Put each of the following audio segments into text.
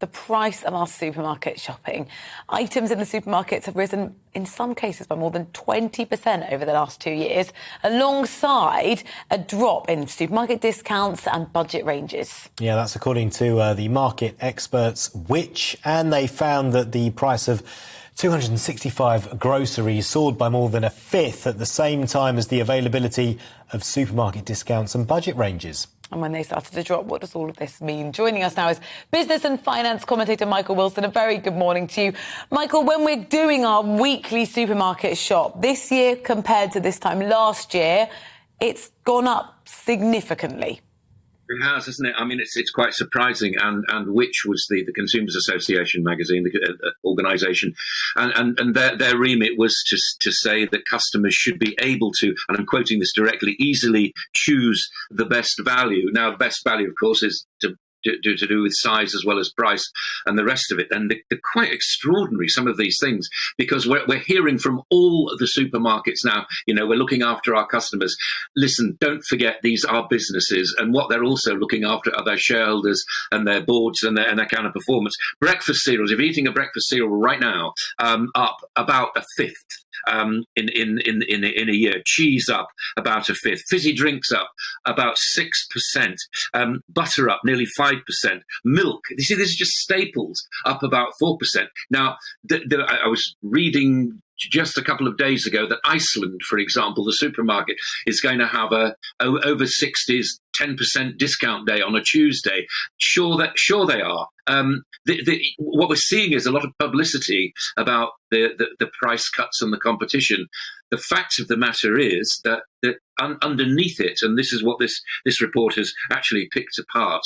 the price of our supermarket shopping. Items in the supermarkets have risen, in some cases, by more than 20% over the last 2 years, alongside a drop in supermarket discounts and budget ranges. Yeah, that's according to the market experts, Which, and they found that the price of 265 groceries soared by more than a fifth at the same time as the availability of supermarket discounts and budget ranges. And when they started to drop, what does all of this mean? Joining us now is business and finance commentator Michael Wilson. A very good morning to you. Michael, when we're doing our weekly supermarket shop, this year compared to this time last year, it's gone up significantly. It has, hasn't it? I mean, it's quite surprising. And Which was the Consumers Association magazine, the organisation, and their remit was to say that customers should be able to, and I'm quoting this directly, easily choose the best value. Now, the best value, of course, is to do with size as well as price and the rest of it. And they're quite extraordinary, some of these things, because we're hearing from all the supermarkets now, we're looking after our customers. Listen, don't forget these are businesses, and what they're also looking after are their shareholders and their boards and their kind of performance. Breakfast cereals, if you're eating a breakfast cereal right now, up about a fifth. In a year, cheese up about a fifth, fizzy drinks up about 6%, butter up nearly 5%, milk. You see, this is just staples up about 4%. Now, I was reading just a couple of days ago that Iceland, for example, the supermarket is going to have a over 60s 10% discount day on a Tuesday. Sure they are. What we're seeing is a lot of publicity about the price cuts and the competition. The fact of the matter is that underneath it, and this is what this report has actually picked apart,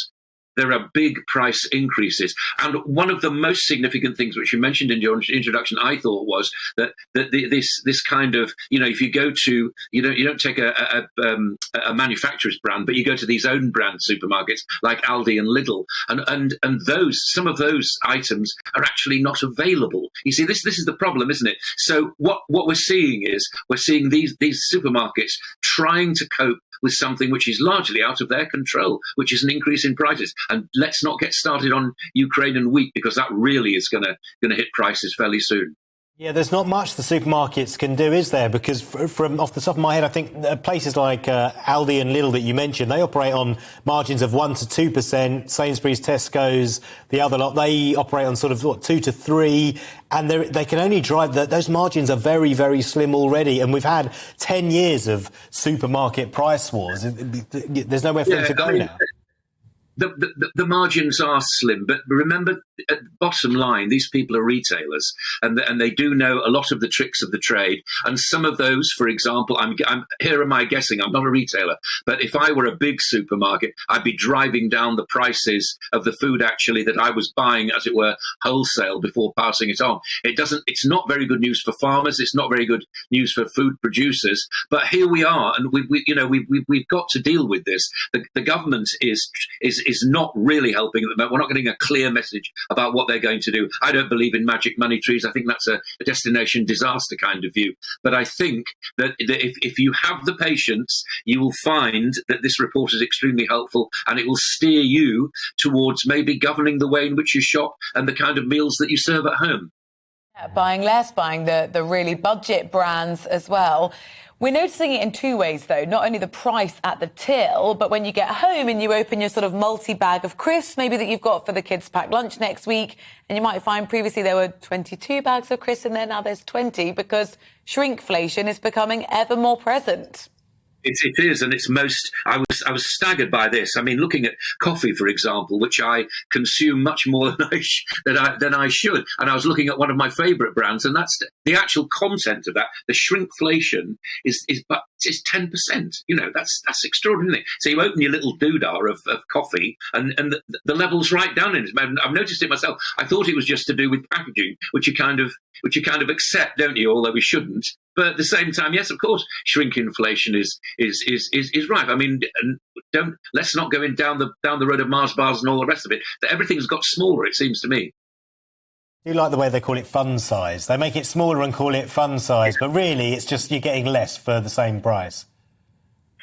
there are big price increases. And one of the most significant things, which you mentioned in your introduction, I thought, was that this kind of, if you go to, you don't take a manufacturer's brand, but you go to these own brand supermarkets like Aldi and Lidl, and some of those items are actually not available. You see, this is the problem, isn't it? So what we're seeing is these supermarkets trying to cope with something which is largely out of their control, which is an increase in prices. And let's not get started on Ukraine and wheat, because that really is going to hit prices fairly soon. Yeah, there's not much the supermarkets can do, is there? Because from off the top of my head, I think places like Aldi and Lidl that you mentioned, they operate on margins of 1 to 2%. Sainsbury's, Tesco's, the other lot, they operate on sort of 2 to 3%. And they can only drive that. Those margins are very, very slim already. And we've had 10 years of supermarket price wars. There's nowhere for them to go now. The margins are slim, but remember, at the bottom line, these people are retailers, and they do know a lot of the tricks of the trade. And some of those, for example, here am I guessing, I'm not a retailer, but if I were a big supermarket, I'd be driving down the prices of the food actually that I was buying, as it were, wholesale before passing it on. It's not very good news for farmers. It's not very good news for food producers. But here we are, and we've got to deal with this. The government is not really helping at the moment. We're not getting a clear message about what they're going to do. I don't believe in magic money trees. I think that's a destination disaster kind of view. But I think that if you have the patience, you will find that this report is extremely helpful, and it will steer you towards maybe governing the way in which you shop and the kind of meals that you serve at home. Yeah, buying less, buying the really budget brands as well. We're noticing it in two ways, though. Not only the price at the till, but when you get home and you open your sort of multi-bag of crisps, maybe that you've got for the kids' packed lunch next week, and you might find previously there were 22 bags of crisps in there, now there's 20, because shrinkflation is becoming ever more present. It is, and it's most. I was staggered by this. I mean, looking at coffee, for example, which I consume much more than I should, and I was looking at one of my favourite brands, and that's the actual content of that. The shrinkflation is 10%. That's extraordinary. So you open your little doodah of coffee, and the level's right down in it. I've noticed it myself. I thought it was just to do with packaging, which you kind of accept, don't you? Although we shouldn't. But at the same time, yes, of course, shrinkflation is right. I mean, let's not go down the road of Mars bars and all the rest of it. That everything's got smaller, it seems to me. I do like the way they call it fun size. They make it smaller and call it fun size, but really it's just you're getting less for the same price.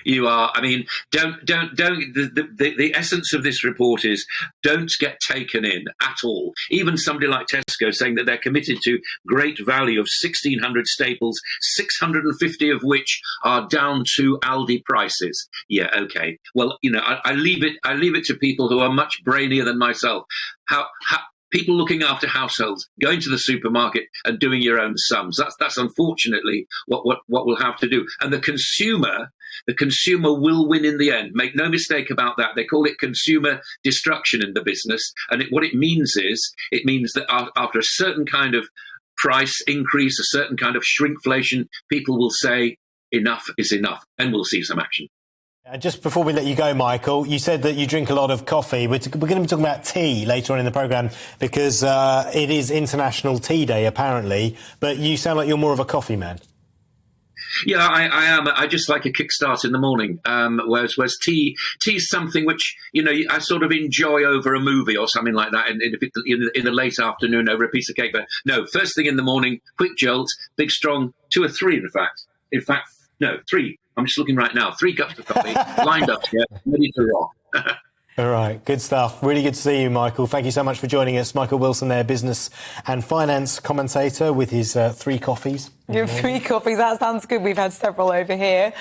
You are. I mean, don't. The essence of this report is don't get taken in at all. Even somebody like Tesco saying that they're committed to great value of 1,600 staples, 650 of which are down to Aldi prices. Yeah, okay. Well, I leave it to people who are much brainier than myself. How people looking after households, going to the supermarket and doing your own sums. That's unfortunately what we'll have to do. And the consumer will win in the end. Make no mistake about that. They call it consumer destruction in the business. And what it means that after a certain kind of price increase, a certain kind of shrinkflation, people will say enough is enough, and we'll see some action. Just before we let you go, Michael, you said that you drink a lot of coffee. We're going to be talking about tea later on in the programme because it is International Tea Day, apparently. But you sound like you're more of a coffee man. Yeah, I am. I just like a kickstart in the morning. Whereas tea's something which I sort of enjoy over a movie or something like that in the late afternoon over a piece of cake. But no, first thing in the morning, quick jolt, big strong, 2 or 3 in fact, no, 3. I'm just looking right now. 3 cups of coffee lined up here, ready to rock. All right, good stuff. Really good to see you, Michael. Thank you so much for joining us. Michael Wilson there, business and finance commentator with his 3 coffees. Your 3 coffees, that sounds good. We've had several over here.